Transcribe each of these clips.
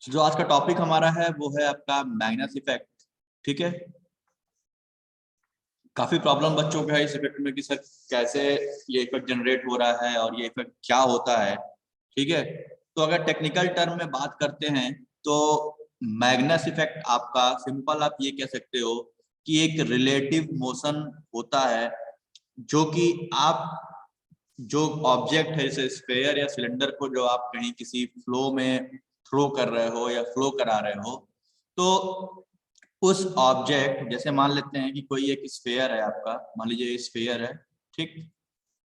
जो आज का टॉपिक हमारा है वो है आपका मैग्नस इफेक्ट। ठीक है, काफी प्रॉब्लम बच्चों का है इस इफेक्ट में कि सर कैसे ये इफेक्ट जनरेट हो रहा है और ये इफेक्ट क्या होता है। ठीक है, तो अगर टेक्निकल टर्म में बात करते हैं तो मैग्नस इफेक्ट आपका सिंपल आप ये कह सकते हो कि एक रिलेटिव मोशन होता है जो कि आप जो ऑब्जेक्ट है जैसे स्फेयर या सिलेंडर को जो आप कहीं किसी फ्लो में थ्रो कर रहे हो या फ्लो करा रहे हो, तो उस ऑब्जेक्ट जैसे मान लेते हैं कि कोई एक स्फेयर है आपका, मान लीजिए स्फेयर है, ठीक,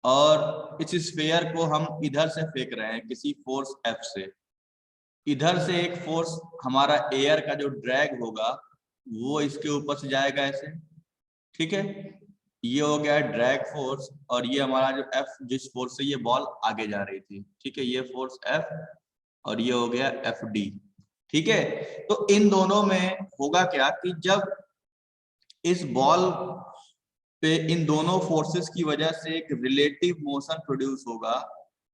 और इस स्फेयर को हम इधर से फेंक रहे हैं किसी फोर्स एफ से। इधर से एक फोर्स हमारा एयर का जो ड्रैग होगा वो इसके ऊपर से जाएगा ऐसे। ठीक है, ये हो गया ड्रैग फोर्स और ये हमारा जो एफ जिस फोर्स से ये बॉल आगे जा रही थी। ठीक है, ये फोर्स एफ और ये हो गया एफ डी। ठीक है, तो इन दोनों में होगा क्या कि जब इस बॉल पे इन दोनों फोर्सेस की वजह से एक रिलेटिव मोशन प्रोड्यूस होगा।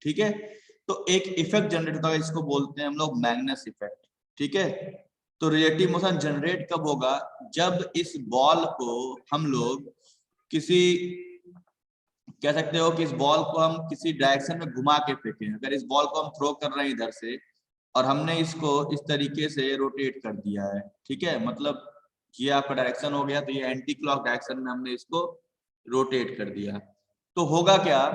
ठीक है, तो एक इफेक्ट जनरेट होता है, इसको बोलते हैं हम लोग मैग्नस इफेक्ट। ठीक है, तो रिलेटिव मोशन जनरेट कब होगा? जब इस बॉल को हम लोग किसी कह सकते हो कि इस बॉल को हम किसी डायरेक्शन में घुमा के फेंकें। अगर इस बॉल को हम थ्रो कर रहे हैं इधर से और हमने इसको इस तरीके से रोटेट कर दिया है, ठीक है, मतलब ये आपका डायरेक्शन हो गया, तो ये एंटी क्लॉक डायरेक्शन में हमने इसको रोटेट कर दिया, तो होगा क्या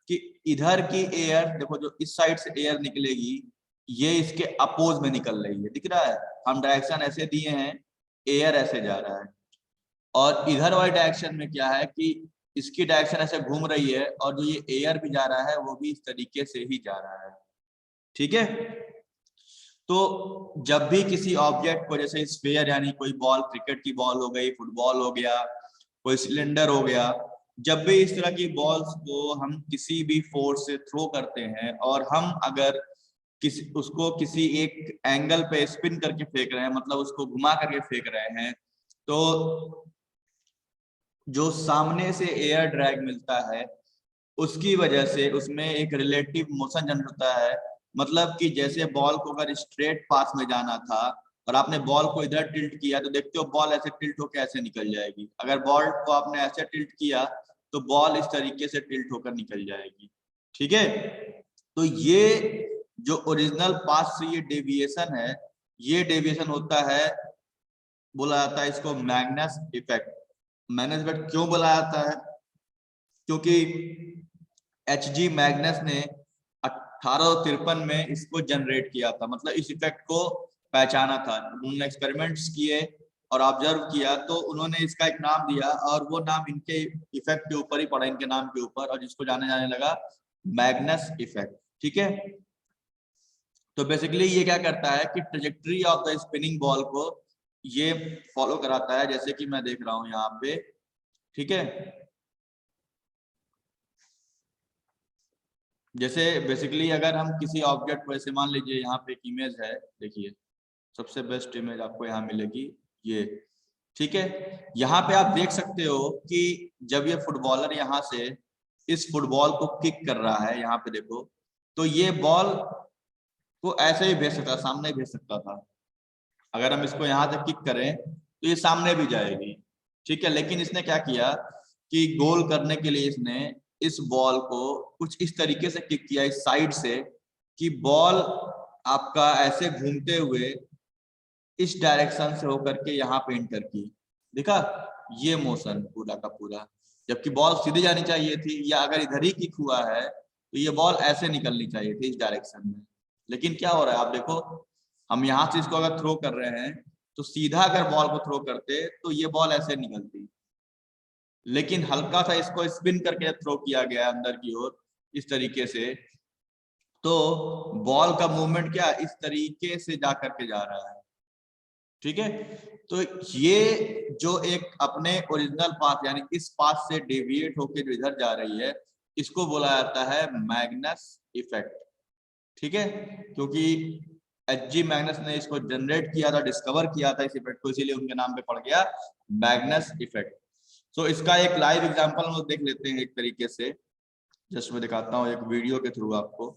कि इधर की एयर देखो, जो इस साइड से एयर निकलेगी ये इसके अपोज में निकल रही है, दिख रहा है, हम डायरेक्शन ऐसे दिए हैं, एयर ऐसे जा रहा है, और इधर वाले डायरेक्शन में क्या है कि इसकी डायरेक्शन ऐसे घूम रही है और जो ये एयर भी जा रहा है वो भी इस तरीके से ही जा रहा है। ठीक है, तो जब भी किसी ऑब्जेक्ट को, जैसे स्फीयर यानी कोई बॉल, क्रिकेट की बॉल हो गई, फुटबॉल हो गया, कोई सिलेंडर हो गया, जब भी इस तरह की बॉल्स को हम किसी भी फोर्स से थ्रो करते हैं और हम अगर उसको किसी एक एंगल पे स्पिन करके फेंक रहे हैं, मतलब उसको घुमा करके फेंक रहे हैं, तो जो सामने से एयर ड्रैग मिलता है उसकी वजह से उसमें एक रिलेटिव मोशन जनरेट होता है। मतलब कि जैसे बॉल को अगर स्ट्रेट पाथ में जाना था और आपने बॉल को इधर टिल्ट किया, तो देखते हो बॉल ऐसे टिल्ट होकर ऐसे निकल जाएगी। अगर बॉल को आपने ऐसे टिल्ट किया तो बॉल इस तरीके से टिल्ट होकर निकल जाएगी। ठीक है, तो ये जो ओरिजिनल पाथ से ये डेविएशन है, ये डेविएशन होता है, बोला जाता है इसको मैग्नस इफेक्ट। मैग्नस इफेक्ट क्यों बोला जाता है? क्योंकि एच.जी. मैग्नस ने 1853 में इसको जनरेट किया था, मतलब इस इफेक्ट को पहचाना था। उन्होंने एक्सपेरिमेंट्स किए और ऑब्जर्व किया, तो उन्होंने इसका एक नाम दिया और वो नाम इनके इफेक्ट के ऊपर ही पड़ा, इनके नाम के ऊपर, और जिसको जाने जाने लगा मैग्नस इफेक्ट। ठीक है, तो बेसिकली ये क्या करता है कि trajectory of the spinning ball को ये फॉलो कराता है, जैसे कि मैं देख रहा हूं यहाँ पे। ठीक है, जैसे बेसिकली अगर हम किसी ऑब्जेक्ट को, ऐसे मान लीजिए यहाँ पे एक इमेज है, देखिए सबसे बेस्ट इमेज आपको यहाँ मिलेगी ये। ठीक है, यहाँ पे आप देख सकते हो कि जब ये फुटबॉलर यहाँ से इस फुटबॉल को किक कर रहा है, यहाँ पे देखो, तो ये बॉल को ऐसे ही भेज सकता, सामने भेज सकता था। अगर हम इसको यहाँ से किक करें तो ये सामने भी जाएगी। ठीक है, लेकिन इसने क्या किया कि गोल करने के लिए इसने इस बॉल को कुछ इस तरीके से किक किया, इस साइड से, कि बॉल आपका ऐसे घूमते हुए इस डायरेक्शन से होकर के यहाँ पे एंटर की। देखा ये मोशन पूरा का पूरा, जबकि बॉल सीधी जानी चाहिए थी, या अगर इधर ही किक हुआ है तो ये बॉल ऐसे निकलनी चाहिए थी इस डायरेक्शन में। लेकिन क्या हो रहा है आप देखो, हम यहाँ से इसको अगर थ्रो कर रहे हैं तो सीधा अगर बॉल को थ्रो करते तो ये बॉल ऐसे निकलती, लेकिन हल्का सा इसको स्पिन करके थ्रो किया गया अंदर की ओर इस तरीके से, तो बॉल का मूवमेंट क्या इस तरीके से जा करके जा रहा है। ठीक है, तो ये जो एक अपने ओरिजिनल पाथ यानी इस पाथ से डेविएट होकर जो इधर जा रही है, इसको बोला जाता है मैग्नस इफेक्ट। ठीक है, क्योंकि एच.जी. मैग्नस ने इसको जनरेट किया था, डिस्कवर किया था इस इफेक्ट को, इसीलिए उनके नाम पे पड़ गया मैग्नस इफेक्ट। सो इसका एक लाइव एग्जांपल हम लोग देख लेते हैं एक तरीके से, जस्ट मैं दिखाता हूँ एक वीडियो के थ्रू आपको।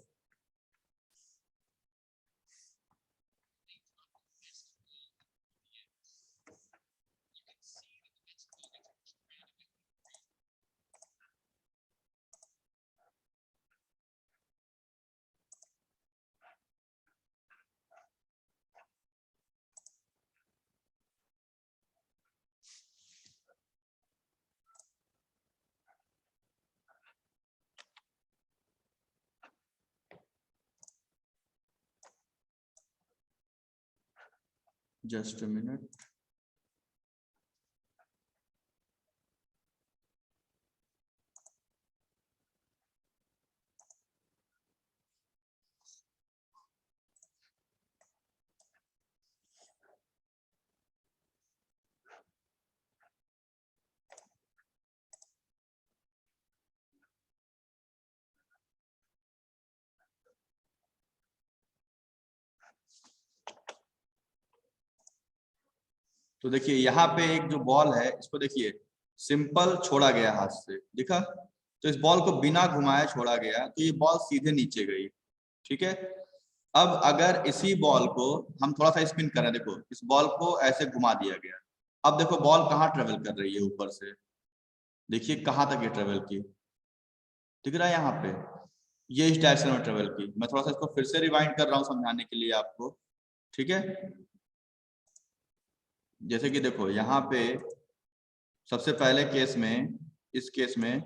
Just a minute. तो देखिए यहाँ पे एक जो बॉल है इसको देखिए सिंपल छोड़ा गया हाथ से, दिखा? तो इस बॉल को बिना घुमाए छोड़ा गया तो ये बॉल सीधे नीचे गई, ठीक है। अब अगर इसी बॉल को हम थोड़ा सा स्पिन करें, देखो इस बॉल को ऐसे घुमा दिया गया, अब देखो बॉल कहाँ ट्रेवल कर रही है ऊपर से, देखिए कहाँ तक ये ट्रेवल की, दिख रहा है यहाँ पे, ये इस डायरेक्शन में ट्रेवल की। मैं थोड़ा सा इसको फिर से रिवाइंड कर रहा हूँ समझाने के लिए आपको, ठीक है। जैसे कि देखो यहाँ पे सबसे पहले केस में, इस केस में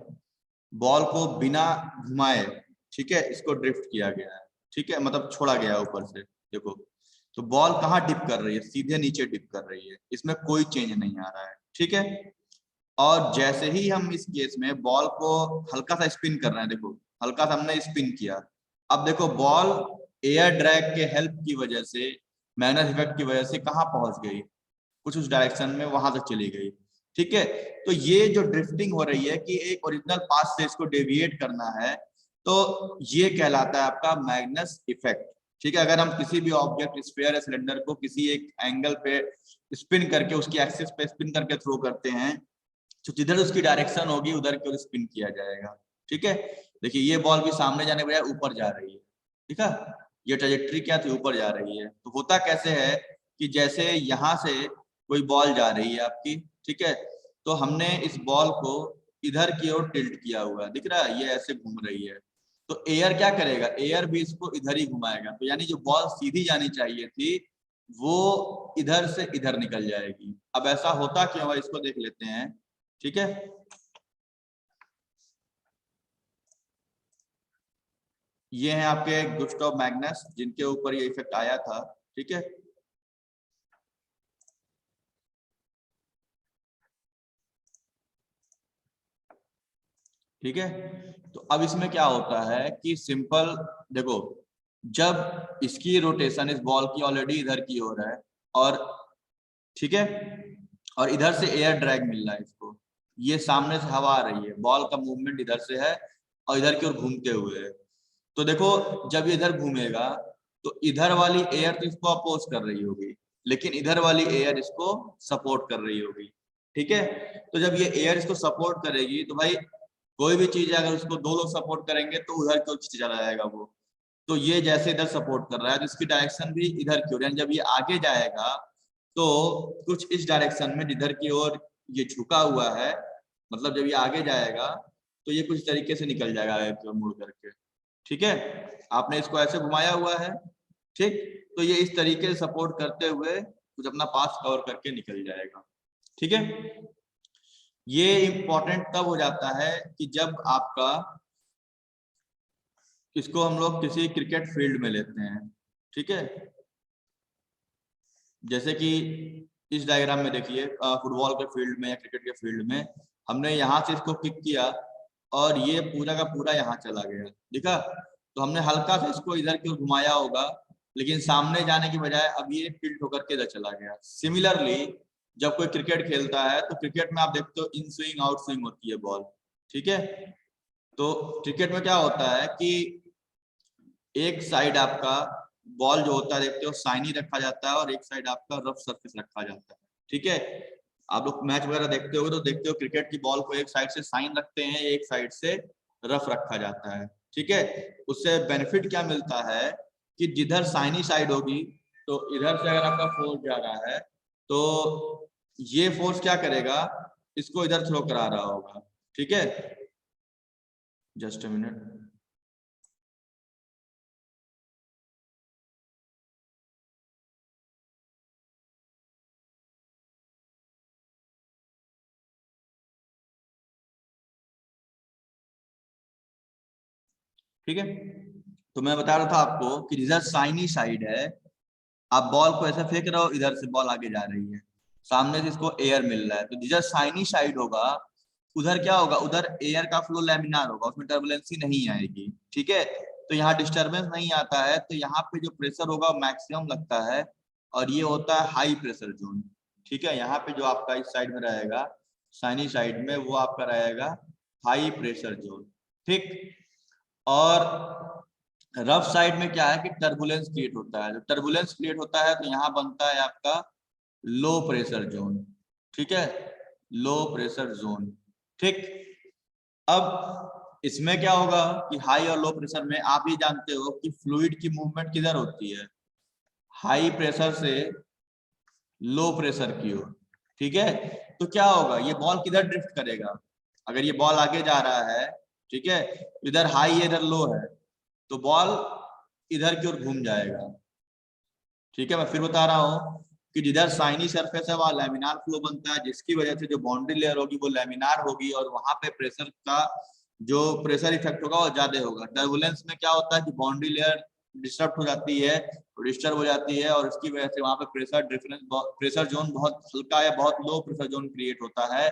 बॉल को बिना घुमाए, ठीक है, इसको ड्रिफ्ट किया गया है, ठीक है, मतलब छोड़ा गया ऊपर से, देखो तो बॉल कहाँ डिप कर रही है, सीधे नीचे डिप कर रही है, इसमें कोई चेंज नहीं आ रहा है, ठीक है। और जैसे ही हम इस केस में बॉल को हल्का सा स्पिन कर रहे हैं, देखो हल्का सा हमने स्पिन किया, अब देखो बॉल एयर ड्रैग के हेल्प की वजह से, मैग्नेट इफेक्ट की वजह से कहाँ पहुंच गई, कुछ उस डायरेक्शन में वहां तक चली गई, ठीक है। तो ये जो ड्रिफ्टिंग हो रही है कि एक ओरिजिनल पाथ से इसको डेविएट करना है, तो ये कहलाता है आपका मैग्नेस इफेक्ट, ठीक है। अगर हम किसी भी ऑब्जेक्ट, स्फीयर या सिलेंडर को किसी एक एंगल पे स्पिन करके, उसकी एक्सिस पे स्पिन करके थ्रो करते हैं, तो जिधर उसकी डायरेक्शन होगी उधर की ओर स्पिन किया जाएगा, ठीक है। देखिए ये बॉल भी सामने जाने के बजाय ऊपर जा रही है, ठीक है, ये ट्रेजेक्ट्री क्या थी, ऊपर जा रही है। तो होता कैसे है कि जैसे यहाँ से कोई बॉल जा रही है आपकी, ठीक है, तो हमने इस बॉल को इधर की ओर टिल्ट किया हुआ है, दिख रहा है, ये ऐसे घूम रही है, तो एयर क्या करेगा, एयर भी इसको इधर ही घुमाएगा, तो यानी जो बॉल सीधी जानी चाहिए थी वो इधर से इधर निकल जाएगी। अब ऐसा होता क्यों है इसको देख लेते हैं, ठीक है। ये हैं आपके गुस्टाव मैग्नस, जिनके ऊपर ये इफेक्ट आया था, ठीक है। ठीक है, तो अब इसमें क्या होता है कि सिंपल देखो, जब इसकी रोटेशन इस बॉल की ऑलरेडी इधर की हो रहा है, और ठीक है, और इधर से एयर ड्रैग मिल रहा है इसको, ये सामने से हवा आ रही है, बॉल का मूवमेंट इधर से है और इधर की ओर घूमते हुए है, तो देखो जब ये इधर घूमेगा तो इधर वाली एयर तो इसको अपोज कर रही होगी, लेकिन इधर वाली एयर इसको सपोर्ट कर रही होगी, ठीक है। तो जब ये एयर इसको सपोर्ट करेगी तो भाई कोई भी चीज है अगर उसको दो लोग सपोर्ट करेंगे तो उधर की ओर चला जाएगा वो, तो ये जैसे इधर सपोर्ट कर रहा है तो इसकी डायरेक्शन भी इधर की ओर, यानी जब ये आगे जाएगा तो कुछ इस डायरेक्शन में जिधर की ओर ये झुका हुआ है, मतलब जब ये आगे जाएगा तो ये कुछ तरीके से निकल जाएगा आगे की ओर मुड़ करके, ठीक है। आपने इसको ऐसे घुमाया हुआ है, ठीक, तो ये इस तरीके से सपोर्ट करते हुए कुछ अपना पाथ कवर करके निकल जाएगा, ठीक है। ये इंपॉर्टेंट तब हो जाता है कि जब आपका, इसको हम लोग किसी क्रिकेट फील्ड में लेते हैं, ठीक है। जैसे कि इस डायग्राम में देखिए, फुटबॉल के फील्ड में या क्रिकेट के फील्ड में हमने यहाँ से इसको किक किया और ये पूरा का पूरा यहाँ चला गया, देखा, तो हमने हल्का सा इसको इधर की ओर घुमाया होगा, लेकिन सामने जाने की बजाय अब ये टिल्ट होकर के इधर चला गया। सिमिलरली जब कोई क्रिकेट खेलता है तो क्रिकेट में आप देखते हो इन स्विंग आउट स्विंग होती है बॉल, ठीक है। तो क्रिकेट में क्या होता है कि एक साइड आपका बॉल जो होता है देखते हो शाइनी रखा जाता है और एक साइड आपका रफ सरफेस रखा जाता है, ठीक है। आप लोग मैच वगैरह देखते हो तो देखते हो क्रिकेट की बॉल को एक साइड से शाइन रखते हैं, एक साइड से रफ रखा जाता है, ठीक है। उससे बेनिफिट क्या मिलता है कि जिधर शाइनी साइड होगी तो इधर से अगर आपका फोर्स जा रहा है तो ये फोर्स क्या करेगा, इसको इधर थ्रो करा रहा होगा, ठीक है। Just a minute. ठीक है, तो मैं बता रहा था आपको कि जिधर साइनी साइड है आप बॉल को ऐसे फेंक रहे हो, इधर से बॉल आगे जा रही है, सामने से इसको एयर मिल रहा है, तो जिधर साइनी साइड होगा उधर क्या होगा, उधर एयर का फ्लो लैमिनार होगा, उसमें टर्बुलेंसी नहीं आएगी। ठीक है, तो यहाँ डिस्टरबेंस नहीं आता है, तो यहाँ पे जो प्रेशर होगा मैक्सिमम लगता है, और ये होता है हाई प्रेशर जोन। ठीक है, यहाँ पे जो आपका इस साइड में रहेगा साइनी साइड में, वो आपका रहेगा हाई प्रेशर जोन। ठीक, और रफ साइड में क्या है कि टर्बुलेंस क्रिएट होता है, जब टर्बुलेंस क्रिएट होता है तो यहाँ बनता है आपका लो प्रेशर जोन। ठीक है, लो प्रेशर जोन। ठीक, अब इसमें क्या होगा कि हाई और लो प्रेशर में आप ही जानते हो कि फ्लूइड की मूवमेंट किधर होती है, हाई प्रेशर से लो प्रेशर की ओर। ठीक है, तो क्या होगा, ये बॉल किधर ड्रिफ्ट करेगा, अगर ये बॉल आगे जा रहा है, ठीक है, इधर हाई है इधर लो है, तो बॉल इधर की ओर घूम जाएगा। ठीक है, मैं फिर बता रहा हूँ कि जिधर साइनी सरफेस है वहां लैमिनार फ्लो बनता है, जिसकी वजह से जो बाउंड्री लेयर होगी वो लैमिनार होगी, और वहां पे प्रेशर का जो प्रेशर इफेक्ट होगा वो ज्यादा होगा। टर्बुलेंस में क्या होता है कि बाउंड्री लेयर डिस्टर्ब हो जाती है, डिस्टर्ब हो जाती है, और उसकी वजह से वहां पे प्रेशर डिफरेंस, प्रेशर जोन बहुत हल्का या बहुत लो प्रेशर जोन क्रिएट होता है,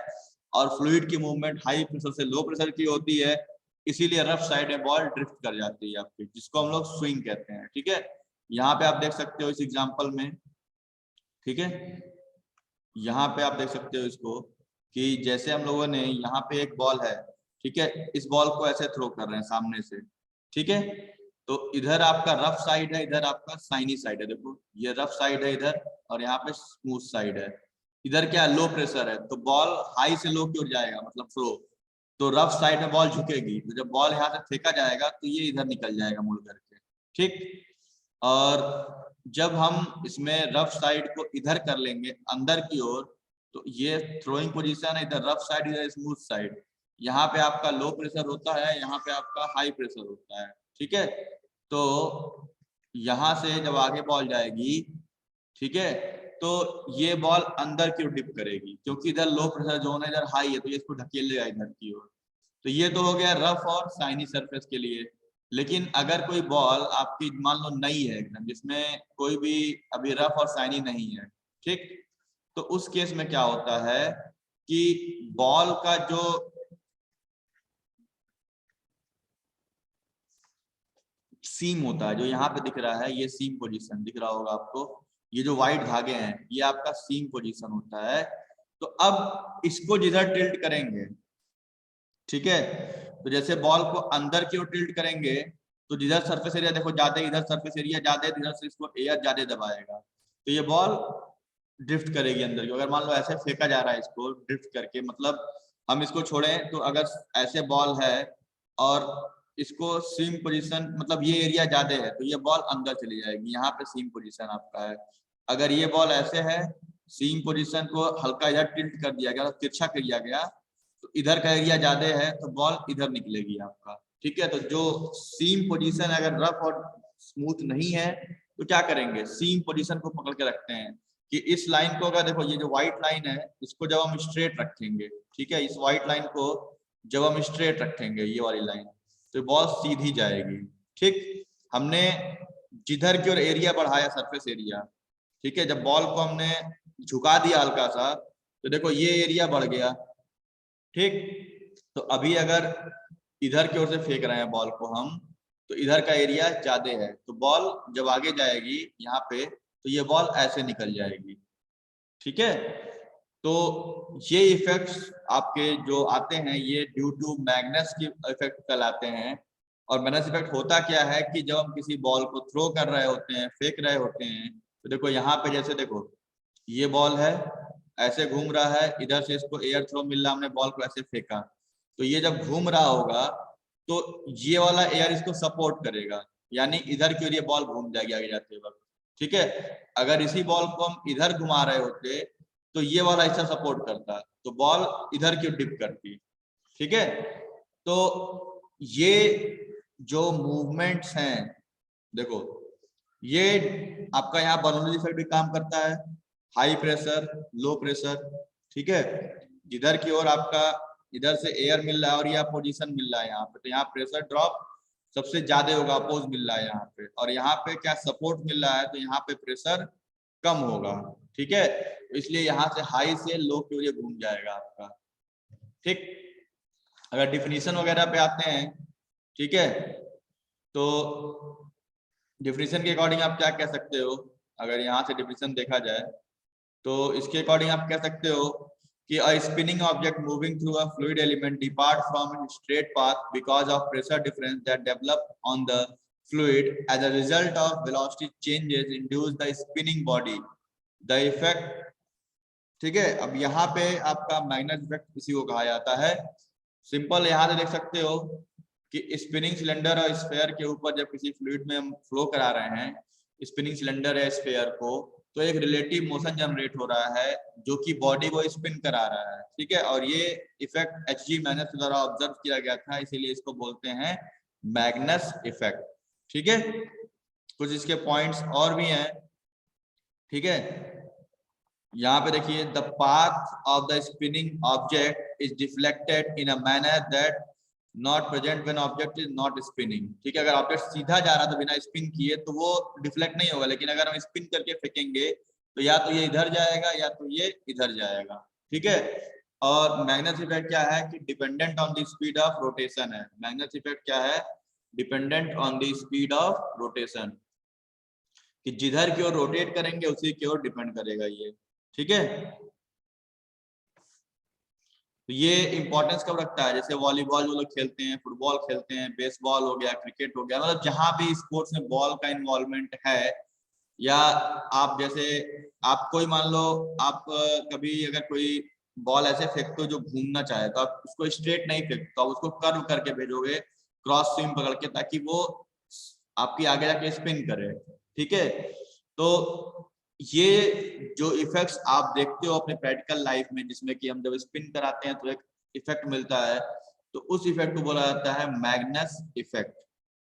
और फ्लूइड की मूवमेंट हाई प्रेशर से लो प्रेशर की होती है, इसीलिए रफ साइड में बॉल ड्रिफ्ट कर जाती है आपकी, जिसको हम लोग स्विंग कहते हैं। ठीक है, यहाँ पे आप देख सकते हो इस एग्जांपल में। ठीक है, यहाँ पे आप देख सकते हो इसको कि जैसे हम लोगों ने यहाँ पे एक बॉल है, ठीक है, इस बॉल को ऐसे थ्रो कर रहे हैं सामने से। ठीक है, तो इधर आपका रफ साइड है, इधर आपका साइनी साइड है, देखो ये रफ साइड है इधर, और यहाँ पे स्मूथ साइड है। इधर क्या लो प्रेशर है, तो बॉल हाई से लो की ओर जाएगा, मतलब फ्लो, तो रफ साइड में बॉल झुकेगी, तो जब बॉल यहाँ से फेंका जाएगा तो ये इधर निकल जाएगा मुड़ करके। ठीक, और जब हम इसमें रफ साइड को इधर कर लेंगे अंदर की ओर, तो ये थ्रोइंग पोजीशन है, इधर रफ साइड इधर स्मूथ साइड, यहाँ पे आपका लो प्रेशर होता है, यहाँ पे आपका हाई प्रेशर होता है। ठीक है, तो यहाँ से जब आगे बॉल जाएगी, ठीक है, तो ये बॉल अंदर की ओर डिप करेगी, क्योंकि इधर लो प्रेशर जोन है, इधर हाई है, तो ये इसको ढकेलेगा इधर की ओर। तो ये तो हो गया रफ और साइनी सरफेस के लिए। लेकिन अगर कोई बॉल आपकी मान लो नई है एकदम, जिसमें कोई भी अभी रफ और साइनी नहीं है, ठीक, तो उस केस में क्या होता है कि बॉल का जो सीम होता है, जो यहाँ पे दिख रहा है, ये सीम पोजीशन दिख रहा होगा आपको, ये जो व्हाइट धागे हैं ये आपका सीम पोजीशन होता है। तो अब इसको जिधर टिल्ट करेंगे, ठीक है, तो जैसे बॉल को अंदर की ओर टिल्ट करेंगे, तो जिधर सरफेस एरिया देखो ज्यादा, इधर सरफेस एरिया ज्यादा है, इधर से इसको एयर ज्यादा दबाएगा, तो ये बॉल ड्रिफ्ट करेगी अंदर की। अगर मान लो ऐसे फेंका जा रहा है इसको ड्रिफ्ट करके, मतलब हम इसको छोड़ें तो अगर ऐसे बॉल है और इसको सीम पोजीशन, मतलब ये एरिया ज्यादा है, तो ये बॉल अंदर चली जाएगी, यहाँ पे सीम पोजीशन आपका है। अगर ये बॉल ऐसे है, सीम पोजीशन को हल्का इधर टिल्ट कर दिया गया, तिरछा किया गया, तो इधर का एरिया ज्यादा है तो बॉल इधर निकलेगी आपका। ठीक है, तो जो सीम पोजीशन अगर रफ और स्मूथ नहीं है तो क्या करेंगे, सीम पोजीशन को पकड़ के रखते हैं कि इस लाइन को, अगर देखो ये जो व्हाइट लाइन है इसको जब हम स्ट्रेट रखेंगे, ठीक है, इस व्हाइट लाइन को जब हम स्ट्रेट रखेंगे, ये वाली लाइन, तो बॉल सीधी जाएगी। ठीक, हमने जिधर की ओर एरिया बढ़ाया सरफेस एरिया, ठीक है, जब बॉल को हमने झुका दिया हल्का सा, तो देखो ये एरिया बढ़ गया। ठीक, तो अभी अगर इधर की ओर से फेंक रहे हैं बॉल को हम, तो इधर का एरिया ज्यादा है, तो बॉल जब आगे जाएगी यहाँ पे, तो ये बॉल ऐसे निकल जाएगी। ठीक है, तो ये इफेक्ट्स आपके जो आते हैं ये ड्यू टू मैग्नेस की इफेक्ट कहलाते हैं। और मैग्नेस इफेक्ट होता क्या है कि जब हम किसी बॉल को थ्रो कर रहे होते हैं, फेंक रहे होते हैं, तो देखो यहाँ पे जैसे देखो ये बॉल है, ऐसे घूम रहा है, इधर से इसको एयर थ्रो मिल रहा, हमने बॉल को ऐसे फेंका, तो ये जब घूम रहा होगा तो ये वाला एयर इसको सपोर्ट करेगा, यानी इधर की ओर ये बॉल घूम जाएगी आगे जाते वक्त। ठीक है, अगर इसी बॉल को हम इधर घुमा रहे होते तो ये वाला हिस्सा सपोर्ट करता, तो बॉल इधर की डिप करती। ठीक है, तो ये जो मूवमेंट्स हैं, देखो ये आपका यहाँ बर्नौली इफेक्ट भी काम करता है, हाई प्रेशर लो प्रेशर। ठीक है, जिधर की ओर आपका इधर से एयर मिल रहा है और यह पोजीशन मिल रहा है यहाँ पे, तो यहाँ प्रेशर ड्रॉप सबसे ज्यादा होगा, अपोज मिल रहा है यहाँ पे, और यहाँ पे क्या सपोर्ट मिल रहा है, तो यहाँ पे प्रेशर कम होगा। ठीक है, इसलिए यहाँ से हाई से लो की वजह घूम जाएगा आपका। ठीक, अगर डिफिनीशन वगैरह पे आते हैं, ठीक है, तो डिफिनीशन के अकॉर्डिंग आप क्या कह सकते हो, अगर यहाँ से डिफिनीशन देखा जाए तो इसके अकॉर्डिंग आप कह सकते हो कि a spinning object moving through a fluid element depart from its straight path because of pressure difference that develop on the fluid as a result of velocity changes induce the spinning body the effect। ठीक है, अब यहाँ पे आपका magnet effect इसी को कहा जाता है। सिंपल यहाँ से देख सकते हो कि स्पिनिंग सिलेंडर और स्फेयर के ऊपर जब किसी फ्लूइड में हम फ्लो करा रहे हैं, स्पिनिंग सिलेंडर है स्फेयर को, तो एक रिलेटिव मोशन जनरेट हो रहा है जो कि बॉडी को स्पिन करा रहा है। ठीक है, और ये इफेक्ट एचजी मैग्नस के द्वारा ऑब्जर्व किया गया था, इसीलिए इसको बोलते हैं मैग्नस इफेक्ट। ठीक है, कुछ इसके पॉइंट्स और भी हैं। ठीक है, यहाँ पे देखिए, the path of the spinning object is deflected in a manner that not present when object is not spinning. ठीक है, अगर ऑब्जेक्ट सीधा जा रहा था बिना स्पिन किए तो वो डिफ्लेक्ट नहीं होगा, लेकिन अगर हम स्पिन करके फेंकेंगे तो या तो ये इधर जाएगा या तो ये इधर जाएगा। ठीक है, और मैग्नेस इफेक्ट क्या है कि dependent on the speed of rotation है। मैग्नेस इफेक्ट क्या है, dependent on the speed of rotation, कि जिधर की ओर रोटेट करेंगे उसी की ओर डिपेंड करेगा ये। ठीक है, तो ये इंपॉर्टेंस कब रखता है, जैसे वॉलीबॉल जो लोग खेलते हैं, फुटबॉल खेलते हैं, बेसबॉल हो गया, क्रिकेट हो गया, मतलब जहां भी स्पोर्ट्स में बॉल का इन्वॉल्वमेंट है, या आप जैसे आप कोई मान लो आप कभी अगर कोई बॉल ऐसे फेंकते हो जो घूमना चाहे, तो आप उसको स्ट्रेट नहीं फेंकते, तो आप उसको कर्व करके भेजोगे, क्रॉस स्विंग पकड़ के, ताकि वो आपकी आगे जाके स्पिन करे। ठीक है, तो ये जो इफेक्ट्स आप देखते हो अपने प्रैक्टिकल लाइफ में, जिसमें कि हम जब स्पिन कराते हैं तो एक इफेक्ट मिलता है, तो उस इफेक्ट को बोला जाता है मैग्नस इफेक्ट।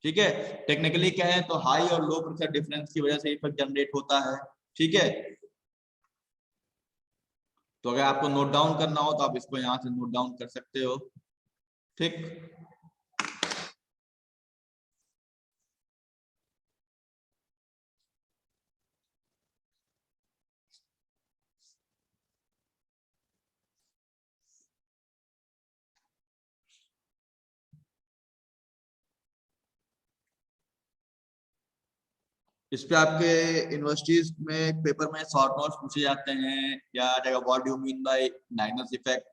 ठीक है, टेक्निकली कहें तो हाई और लो प्रेशर डिफरेंस की वजह से इफेक्ट जनरेट होता है। ठीक है, तो अगर आपको नोट डाउन करना हो तो आप इसको यहाँ से नोट डाउन कर सकते हो। ठीक, इस पे आपके यूनिवर्सिटीज में पेपर में शॉर्ट नोट्स पूछे जाते हैं, या जगह what do you mean by Magnus effect,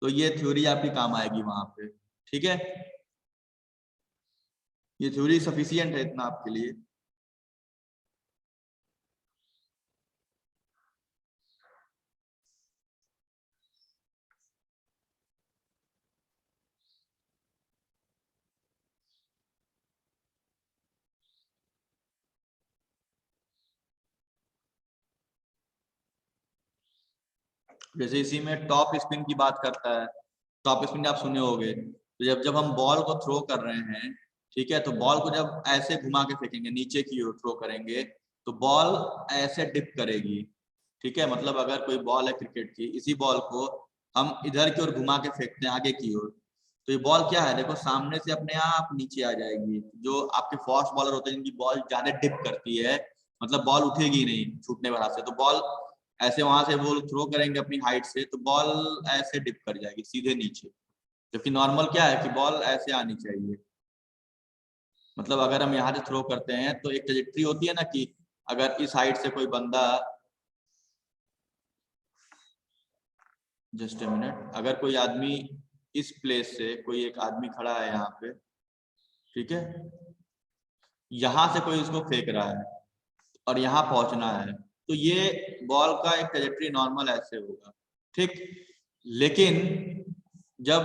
तो ये थ्योरी आपकी काम आएगी वहां पे। ठीक है, ये थ्योरी सफिशिएंट है इतना आपके लिए। जैसे इसी में टॉप स्पिन की बात करता है, टॉप स्पिन आप सुने होंगे, तो जब जब हम बॉल को थ्रो कर रहे हैं, ठीक है, तो बॉल को जब ऐसे घुमा के फेंकेंगे, नीचे की ओर थ्रो करेंगे, तो बॉल ऐसे डिप करेगी। ठीक है, मतलब अगर कोई बॉल है क्रिकेट की, इसी बॉल को हम इधर की ओर घुमा के फेंकते हैं आगे की ओर, तो ये बॉल क्या है, देखो सामने से अपने आप नीचे आ जाएगी। जो आपके फास्ट बॉलर होते हैं जिनकी बॉल ज्यादा डिप करती है, मतलब बॉल उठेगी नहीं छूटने के हाथ से, तो बॉल ऐसे वहां से वो थ्रो करेंगे अपनी हाइट से, तो बॉल ऐसे डिप कर जाएगी सीधे नीचे। जबकि नॉर्मल क्या है कि बॉल ऐसे आनी चाहिए। मतलब अगर हम यहाँ से थ्रो करते हैं तो एक ट्रेजेक्ट्री होती है ना, कि अगर इस हाइट से कोई बंदा, जस्ट ए मिनट, अगर कोई आदमी इस प्लेस से, कोई एक आदमी खड़ा है यहाँ पे, ठीक है, यहाँ से कोई उसको फेंक रहा है और यहाँ पहुंचना है, तो ये बॉल का एक ट्रेजेक्ट्री नॉर्मल ऐसे होगा। ठीक, लेकिन जब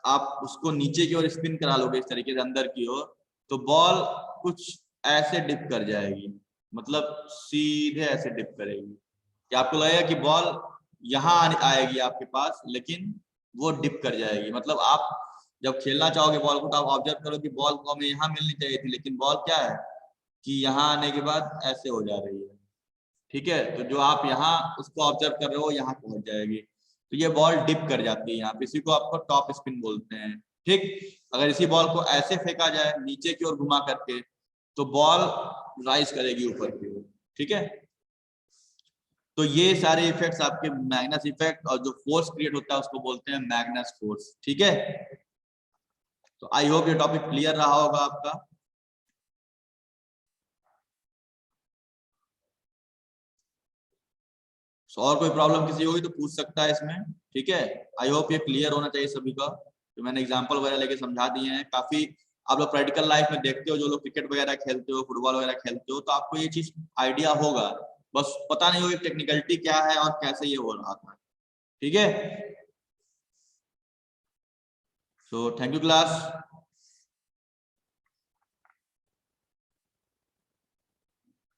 आप उसको नीचे की ओर स्पिन करा लोगे इस तरीके से अंदर की ओर, तो बॉल कुछ ऐसे डिप कर जाएगी, मतलब सीधे ऐसे डिप करेगी, कि आपको लगेगा कि बॉल यहाँ आएगी आपके पास, लेकिन वो डिप कर जाएगी। मतलब आप जब खेलना चाहोगे बॉल को, तो आप ऑब्जर्व करो कि बॉल को हमें यहाँ मिलनी चाहिए थी, लेकिन बॉल क्या है कि यहाँ आने के बाद ऐसे हो जा रही है। ठीक है, तो जो आप यहाँ उसको ऑब्जर्व कर रहे हो यहाँ पहुंच जाएगी, तो ये बॉल डिप कर जाती है यहाँ पे, इसी को आपको टॉप स्पिन बोलते हैं। ठीक, अगर इसी बॉल को ऐसे फेंका जाए नीचे की ओर घुमा करके तो बॉल राइज करेगी ऊपर की ओर। ठीक है, तो ये सारे इफेक्ट्स आपके मैग्नस इफेक्ट, और जो फोर्स क्रिएट होता है उसको बोलते हैं मैग्नस फोर्स। ठीक है, तो आई होप ये टॉपिक क्लियर रहा होगा आपका। और कोई प्रॉब्लम किसी होगी तो पूछ सकता है इसमें। ठीक है, आई होप ये क्लियर होना चाहिए सभी का। तो मैंने एग्जांपल वगैरह लेके समझा दिए हैं काफी। आप लोग प्रैक्टिकल लाइफ में देखते हो, जो लोग क्रिकेट वगैरह खेलते हो, फुटबॉल वगैरह खेलते हो, तो आपको ये चीज आइडिया होगा, बस पता नहीं होगी टेक्निकलिटी क्या है और कैसे ये हो रहा था। ठीक है, सो थैंक यू क्लास।